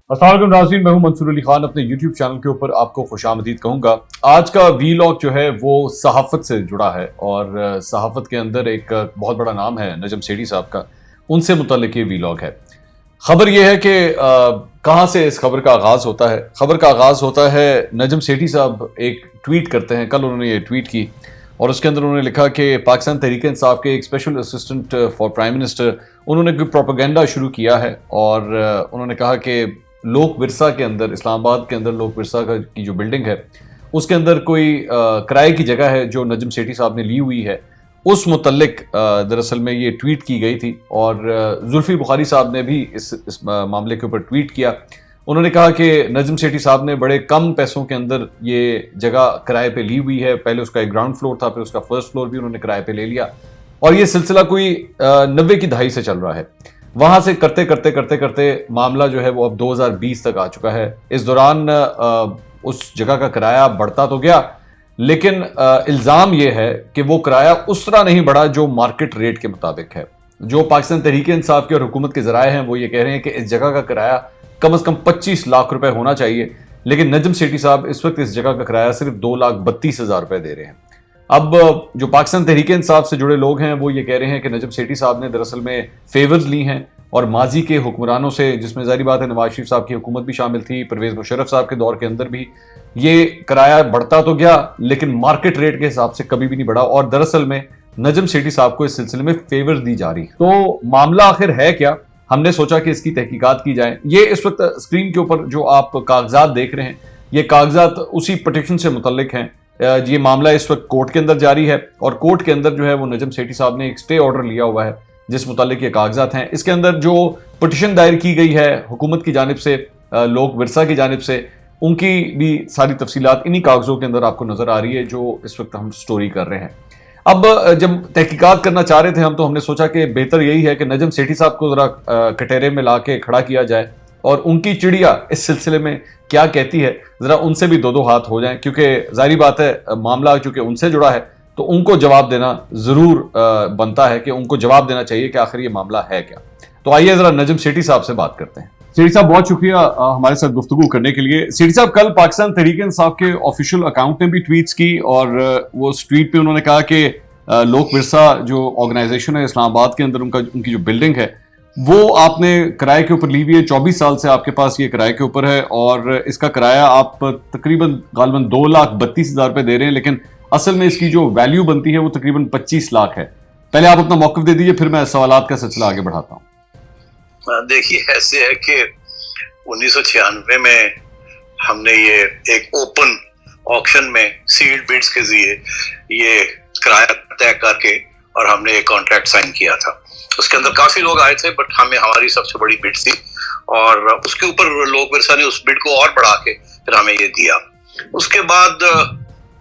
अस्सलाम वालेकुम नाज़रीन, मैं हूं मंसूर अली खान। अपने YouTube चैनल के ऊपर आपको खुशामदीद कहूँगा। आज का वीलॉग जो है वो सहाफ़त से जुड़ा है और सहाफ़त के अंदर एक बहुत बड़ा नाम है नजम सेठी साहब का, उनसे मुतल्लिक ये वीलॉग है। खबर ये है कि कहाँ से इस खबर का आगाज़ होता है। खबर का आगाज़ होता है नजम सेठी साहब एक ट्वीट करते हैं। कल उन्होंने ये ट्वीट की और उसके अंदर उन्होंने लिखा कि पाकिस्तान तहरीक-ए-इंसाफ के एक special assistant for prime minister उन्होंने कोई प्रोपेगेंडा शुरू किया है और उन्होंने कहा कि लोक विरसा के अंदर, इस्लामाबाद के अंदर लोक विरसा की जो बिल्डिंग है उसके अंदर कोई किराए की जगह है जो नजम सेठी साहब ने ली हुई है। उस मुतल्लिक दरअसल में ये ट्वीट की गई थी और जुल्फी बुखारी साहब ने भी इस मामले के ऊपर ट्वीट किया। उन्होंने कहा कि नजम सेठी साहब ने बड़े कम पैसों के अंदर ये जगह किराए पे ली हुई है। पहले उसका एक ग्राउंड फ्लोर था, फिर उसका फर्स्ट फ्लोर भी उन्होंने किराए पे ले लिया और ये सिलसिला कोई 90 की दहाई से चल रहा है। वहां से करते करते करते करते मामला जो है वो अब 2020 तक आ चुका है। इस दौरान उस जगह का किराया बढ़ता तो गया, लेकिन इल्ज़ाम यह है कि वो किराया उस तरह नहीं बढ़ा जो मार्केट रेट के मुताबिक है। जो पाकिस्तान तहरीक इंसाफ की और हुकूमत के ज़राए हैं वो ये कह रहे हैं कि इस जगह का किराया कम से कम 25 लाख रुपए होना चाहिए, लेकिन नजम सेठी साहब इस वक्त इस जगह का किराया सिर्फ 2,32,000 रुपए दे रहे हैं। अब जो पाकिस्तान तहरीक इंसाफ से जुड़े लोग हैं वो ये कह रहे हैं कि नजम सेठी साहब ने दरअसल में फेवर्स ली हैं और माजी के हुक्मरानों से, जिसमें जारी बात है नवाज शरीफ साहब की हुकूमत भी शामिल थी, परवेज मुशर्रफ साहब के दौर के अंदर भी ये किराया बढ़ता तो गया लेकिन मार्केट रेट के हिसाब से कभी भी नहीं बढ़ा और दरअसल में नजम सेठी साहब को इस सिलसिले में फेवर्स दी जा रही। तो मामला आखिर है क्या, हमने सोचा कि इसकी तहकीकात की जाए। ये इस वक्त स्क्रीन के ऊपर जो आप कागजात देख रहे हैं ये कागजात उसी पिटीशन से मुतल्लिक हैं। ये मामला इस वक्त कोर्ट के अंदर जारी है और कोर्ट के अंदर जो है वो नजम सेठी साहब ने एक स्टे ऑर्डर लिया हुआ है जिस मुतालिक ये कागजात हैं। इसके अंदर जो पिटीशन दायर की गई है हुकूमत की जानिब से, लोक विरसा की जानिब से, उनकी भी सारी तफसीलात इन्हीं कागजों के अंदर आपको नजर आ रही है जो इस वक्त हम स्टोरी कर रहे हैं। अब जब तहकीकात करना चाह रहे थे हम, तो हमने सोचा कि बेहतर यही है कि नजम सेठी साहब को जरा कटहरे में ला के खड़ा किया जाए और उनकी चिड़िया इस सिलसिले में क्या कहती है जरा उनसे भी दो हाथ हो जाएं, क्योंकि जाहिर बात है मामला चूंकि उनसे जुड़ा है तो उनको जवाब देना जरूर बनता है कि उनको जवाब देना चाहिए कि आखिर ये मामला है क्या। तो आइए जरा नजम सेठी साहब से बात करते हैं। सेठी साहब बहुत शुक्रिया हमारे साथ गुफ्तगू करने के लिए। सेठी साहब, कल पाकिस्तान तहरीक इंसाफ के ऑफिशियल अकाउंट ने भी ट्वीट्स की और वो उस ट्वीट पे उन्होंने कहा कि लोक विरसा जो ऑर्गेनाइजेशन है इस्लामाबाद के अंदर, उनकी जो बिल्डिंग है वो आपने किराए के ऊपर ली हुई है। 24 साल से आपके पास ये किराए के ऊपर है और इसका किराया आप तकरीबन गालिबन 2,32,000 रुपए दे रहे हैं, लेकिन असल में इसकी जो वैल्यू बनती है वो तकरीबन 25 लाख है। पहले आप अपना मौक़िफ़ दे दीजिए, फिर मैं सवालात का सिलसिला आगे बढ़ाता हूँ। देखिए, ऐसे है कि 1996 में हमने ये एक ओपन ऑक्शन में सील्ड बिड्स के जरिए ये किराया तय करके और हमने एक कॉन्ट्रैक्ट साइन किया था। उसके अंदर काफी लोग आए थे, बट हमारी सबसे बड़ी बिड थी और उसके ऊपर लोक विरसा ने उस बिड को और बढ़ा के फिर हमें ये दिया। उसके बाद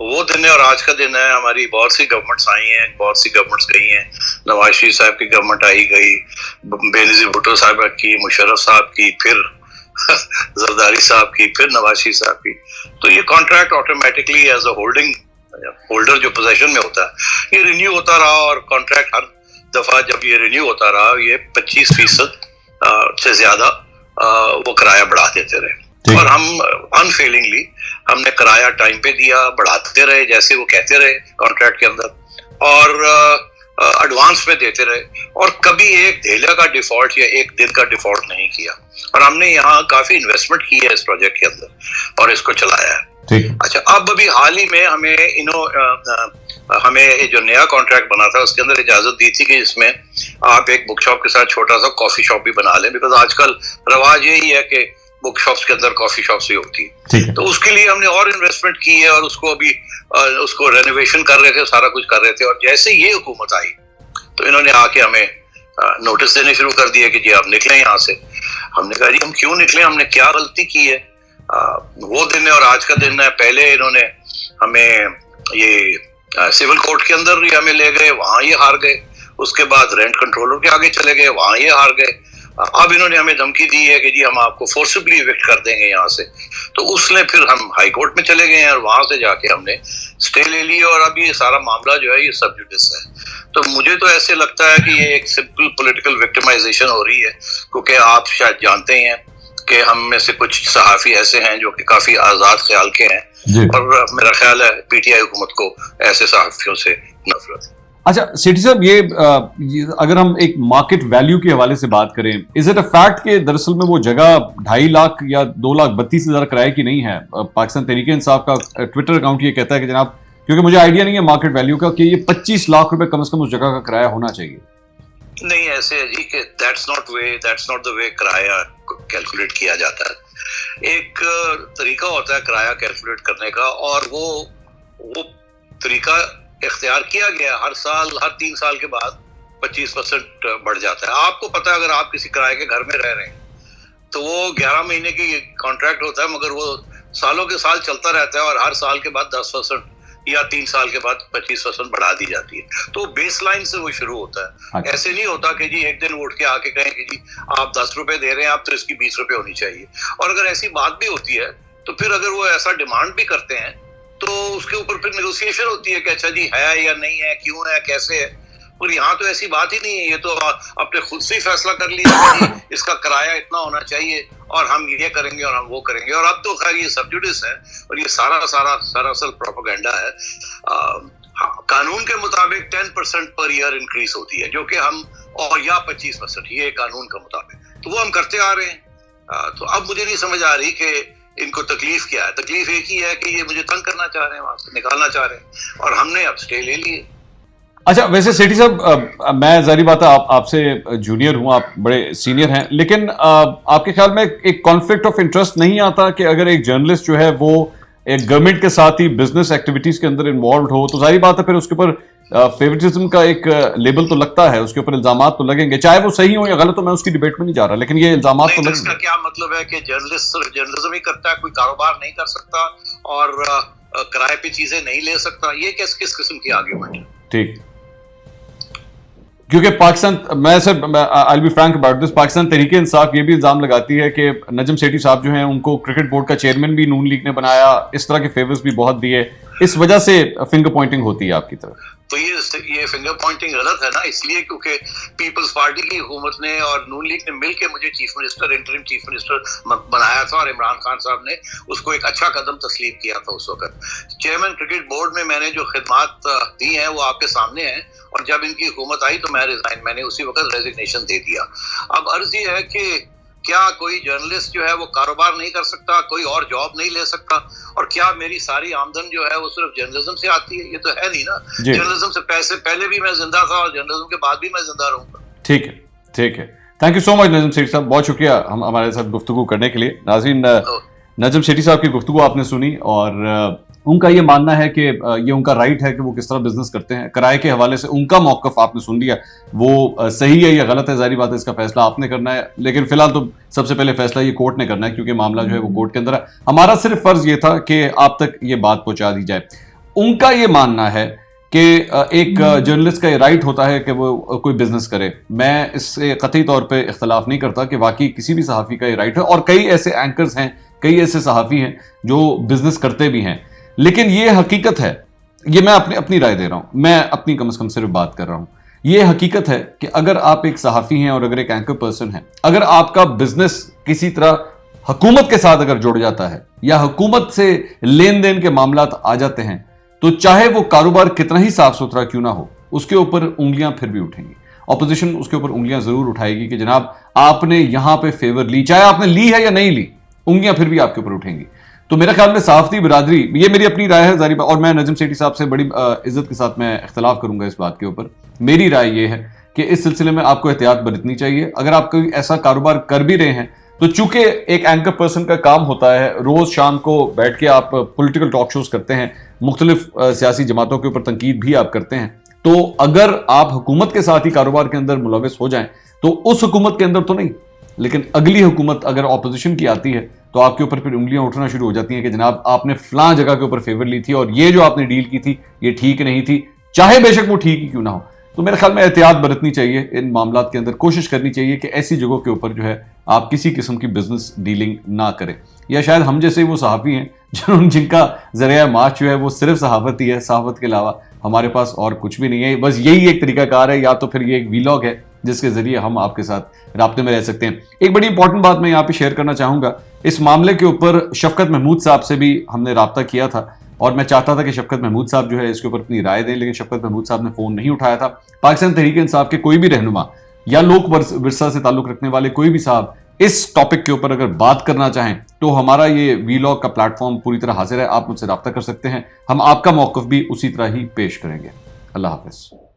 वो दिन है और आज का दिन है, हमारी बहुत सी गवर्नमेंट्स आई हैं, बहुत सी गवर्नमेंट्स गई हैं। नवाज शरीफ साहब की गवर्नमेंट आई गई, बेनजीर भुट्टो साहब की, मुशर्रफ साहब की, फिर जरदारी साहब की, फिर नवाज शरीफ साहब की। तो ये contract automatically as a holder जो पोजेशन में होता है ये रिन्यू होता रहा और कॉन्ट्रैक्ट हर दफा जब ये रिन्यू होता रहा ये 25% से ज्यादा वो किराया बढ़ा देते रहे और हम अनफेलिंगली हमने किराया टाइम पे दिया, बढ़ाते रहे जैसे वो कहते रहे कॉन्ट्रैक्ट के अंदर और एडवांस में देते रहे और कभी एक धेले का डिफॉल्ट या एक दिन का डिफॉल्ट नहीं किया। और हमने यहाँ काफी इन्वेस्टमेंट की है इस प्रोजेक्ट के अंदर और इसको चलाया है। अच्छा, अब अभी हाल ही में हमें जो नया कॉन्ट्रैक्ट बना था उसके अंदर इजाजत दी थी कि इसमें आप एक बुक शॉप के साथ छोटा सा कॉफी शॉप भी बना लें, बिकॉज आजकल रवाज यही है कि बुक शॉप्स के अंदर कॉफी शॉप्स भी होती है। तो उसके लिए हमने और इन्वेस्टमेंट की है और उसको अभी उसको रेनोवेशन कर रहे थे, सारा कुछ कर रहे थे। और जैसे ये हुकूमत आई तो इन्होंने आके हमें नोटिस देने शुरू कर दिया कि जी आप निकलें यहाँ से। हमने कहा जी हम क्यों निकले, हमने क्या गलती की है। वो दिन है और आज का दिन है। पहले इन्होंने हमें ये सिविल कोर्ट के अंदर ही हमें ले गए, वहां ये हार गए। उसके बाद रेंट कंट्रोलर के आगे चले गए, वहां ये हार गए। अब इन्होंने हमें धमकी दी है कि जी हम आपको फोर्सिबली इविक्ट कर देंगे यहाँ से। तो उसने फिर हम हाई कोर्ट में चले गए हैं और वहां से जाके हमने स्टे ले ली और अब ये सारा मामला जो है ये सब जुडिस है। तो मुझे तो ऐसे लगता है कि ये एक सिंपल पॉलिटिकल विक्टिमाइजेशन हो रही है, क्योंकि आप शायद जानते हैं कि हम में से कुछ सहाफ़ी ऐसे हैं जो कि काफी आजाद ख्याल के हैं, और मेरा ख्याल है पीटीआई हुकूमत को ऐसे सहाफियों से नफरत है। अच्छा सेठी साहब, ये अगर हम एक मार्केट वैल्यू के हवाले से बात करें, इज इट अ फैक्ट कि दरअसल में वो जगह 2.5 लाख या 2,32,000 किराए की नहीं है? पाकिस्तान तहरीक इंसाफ का ट्विटर अकाउंट ये कहता है कि जनाब, क्योंकि मुझे आइडिया नहीं है मार्केट वैल्यू का, कि ये 25 लाख रुपए कम से कम उस जगह का किराया होना चाहिए। नहीं, ऐसे है जी कि दैट्स नॉट द वे किराया कैलकुलेट किया जाता है। एक तरीका होता है किराया कैलकुलेट करने का, और वो तरीका इख्तियार किया गया। हर साल, हर 3 साल के बाद 25% बढ़ जाता है। आपको पता है, अगर आप किसी किराए के घर में रह रहे हैं तो वो 11 महीने की कॉन्ट्रैक्ट होता है, मगर वो सालों के साल चलता रहता है, और हर साल के बाद 10% या 3 साल के बाद 25% बढ़ा दी जाती है। तो बेस लाइन से वो शुरू होता है। ऐसे नहीं होता कि जी एक दिन उठ के आके कहें कि जी आप 10 रुपए दे रहे हैं, आप तो इसकी 20 रुपए होनी चाहिए। और अगर ऐसी बात भी होती है तो फिर अगर वो ऐसा डिमांड भी करते हैं तो उसके ऊपर फिर नेगोशिएशन होती है कि अच्छा जी है या नहीं है, क्यों है, कैसे है। और यहाँ तो ऐसी बात ही नहीं है, ये तो आपने खुद से ही फैसला कर लिया कि इसका किराया इतना होना चाहिए और हम ये करेंगे और हम वो करेंगे। और अब तो खैर ये सब्जुडिस है और ये सरासर प्रोपेगेंडा है। कानून के मुताबिक 10% पर ईयर इंक्रीज होती है, जो कि हम, और या 25%, ये कानून के मुताबिक, तो वो हम करते आ रहे हैं। तो अब मुझे नहीं समझ आ रही कि इनको तकलीफ क्या है। तकलीफ एक ही है कि ये मुझे तंग करना चाह रहे हैं, वहां से निकालना चाह रहे हैं, और हमने अब स्टे ले लिए। अच्छा, वैसे सेठी साहब, मैं जारी बात है आपसे जूनियर हूं, आप बड़े सीनियर हैं, लेकिन आपके ख्याल में एक कॉन्फ्लिक्ट ऑफ इंटरेस्ट नहीं आता कि अगर एक जर्नलिस्ट जो है वो एक गवर्नमेंट के साथ ही बिजनेस एक्टिविटीज के अंदर इन्वॉल्व हो, तो जारी बात है फिर उसके ऊपर फेवरेटिज्म का एक लेबल तो लगता है, उसके ऊपर इल्जामात तो लगेंगे, चाहे वो सही हो या गलत हो, मैं उसकी डिबेट में नहीं जा रहा, लेकिन ये इल्जामात तो लगेंगे। इसका क्या मतलब है कि जर्नलिस्ट सिर्फ जर्नलिज्म ही करता है, कोई कारोबार नहीं कर सकता और किराए पे चीजें नहीं ले सकता? ये किस किस्म की आर्ग्यूमेंट है? ठीक, क्योंकि पाकिस्तान, मैं sir I will be frank about this, Pakistan Tehreek Insaf ये भी इल्जाम लगाती है कि नजम सेठी साहब जो हैं उनको क्रिकेट बोर्ड का चेयरमैन भी नून लीग ने बनाया, इस तरह के फेवर्स भी बहुत दिए, इस वजह से फिंगर पॉइंटिंग होती है आपकी तरफ। तो ये फिंगर पॉइंटिंग गलत है ना, इसलिए क्योंकि पीपल्स पार्टी की हुकूमत ने और नून लीग ने मिलकर मुझे chief minister, interim chief minister बनाया था, और इमरान खान साहब ने उसको एक अच्छा कदम तस्लीम किया था उस वक्त। चेयरमैन क्रिकेट बोर्ड में मैंने जो खिदमात दी हैं वो आपके सामने हैं, और जब इनकी हुकूमत आई तो मैंने उसी वक्त रेजिग्नेशन दे दिया। अब अर्ज ये है कि क्या कोई जर्नलिस्ट जो है वो कारोबार नहीं कर सकता, कोई और जॉब नहीं ले सकता? और क्या मेरी सारी आमदन जो है वो सिर्फ जर्नलिज्म से आती है? ये तो है नहीं ना। जर्नलिज्म से पैसे पहले भी मैं जिंदा था और जर्नलिज्म के बाद भी मैं जिंदा रहूंगा। ठीक है, ठीक है। Thank you so much Najam Sethi साहब, बहुत शुक्रिया हमारे साथ गुफ्तगू करने के लिए। नाज़रीन, नजम सेठी साहब की गुफ्तगू आपने सुनी, और उनका ये मानना है कि ये उनका राइट है कि वो किस तरह बिजनेस करते हैं। किराए के हवाले से उनका मौक़िफ़ आपने सुन लिया, वो सही है या गलत है, जारी बात है, इसका फैसला आपने करना है, लेकिन फिलहाल तो सबसे पहले फैसला ये कोर्ट ने करना है, क्योंकि मामला जो है वो कोर्ट के अंदर है। हमारा सिर्फ फर्ज ये था कि आप तक ये बात पहुंचा दी जाए। उनका ये मानना है कि एक जर्नलिस्ट का ये राइट होता है कि वो कोई बिजनेस करे। मैं इससे कतई तौर पे इख्तलाफ नहीं करता कि वाकई किसी भी सहाफ़ी का ये राइट है, और कई ऐसे एंकर्स हैं, कई ऐसे सहाफ़ी हैं जो बिजनेस करते भी हैं, लेकिन ये हकीकत है, ये मैं अपनी राय दे रहा हूं, मैं अपनी कम से कम सिर्फ बात कर रहा हूं। ये हकीकत है कि अगर आप एक सहाफ़ी हैं और अगर एक एंकर पर्सन हैं, अगर आपका बिजनेस किसी तरह हुकूमत के साथ अगर जुड़ जाता है या हुकूमत से लेन देन के मामलात आ जाते हैं, तो चाहे वो कारोबार कितना ही साफ सुथरा क्यों ना हो, उसके ऊपर उंगलियां फिर भी उठेंगी। ऑपोजिशन उसके ऊपर उंगलियां जरूर उठाएगी कि जनाब आपने यहां पे फेवर ली, चाहे आपने ली है या नहीं ली, उंगलियां फिर भी आपके ऊपर उठेंगी। तो मेरे ख्याल में सहाफ़ती बिरादरी, ये मेरी अपनी राय है जारी, और मैं नजम सेठी साहब से बड़ी इज्जत के साथ मैं इख्तलाफ करूंगा इस बात के ऊपर। मेरी राय ये है कि इस सिलसिले में आपको एहतियात बरतनी चाहिए। अगर आप कोई ऐसा कारोबार कर भी रहे हैं, तो चूंकि एक एंकर पर्सन का काम होता है, रोज शाम को बैठ के आप पॉलिटिकल टॉक शोज करते हैं, मुख्तलिफ सियासी जमातों के ऊपर तनकीद भी आप करते हैं, तो अगर आप हुकूमत के साथ ही कारोबार के अंदर मुलविस हो जाएं, तो उस हुकूमत के अंदर तो नहीं, लेकिन अगली हुकूमत अगर ऑपोजिशन की आती है तो आपके ऊपर फिर उंगलियां उठना शुरू हो जाती हैं कि जनाब आपने फलां जगह के ऊपर फेवर ली थी और ये जो आपने डील की थी ये ठीक नहीं थी, चाहे बेशक वो ठीक ही क्यों ना हो। तो मेरे ख्याल में एहतियात बरतनी चाहिए इन मामलात के अंदर, कोशिश करनी चाहिए कि ऐसी जगहों के ऊपर जो है आप किसी किस्म की बिजनेस डीलिंग ना करें। या शायद हम जैसे वो सहाफ़ी हैं जिनका ज़रिया माश जो है वो सिर्फ सहाफ़त ही है, सहाफ़त के अलावा हमारे पास और कुछ भी नहीं है, बस यही एक तरीकाकार है, या तो फिर ये एक वीलॉग है जिसके जरिए हम आपके साथ राब्ते में रह सकते हैं। एक बड़ी इंपॉर्टेंट बात मैं यहाँ पे शेयर करना चाहूंगा, इस मामले के ऊपर शफकत महमूद साहब से भी हमने राब्ता किया था और मैं चाहता था कि शफकत महमूद साहब जो है इसके ऊपर अपनी राय दें, लेकिन शफकत महमूद साहब ने फोन नहीं उठाया था। पाकिस्तान तहरीक इंसाफ के कोई भी रहनुमा या लोक विरसा से ताल्लुक रखने वाले कोई भी साहब इस टॉपिक के ऊपर अगर बात करना चाहें तो हमारा ये वीलॉग का प्लेटफॉर्म पूरी तरह हाजिर है, आप मुझसे राब्ता कर सकते हैं, हम आपका मौक़िफ़ भी उसी तरह ही पेश करेंगे। अल्लाह हाफ़िज़।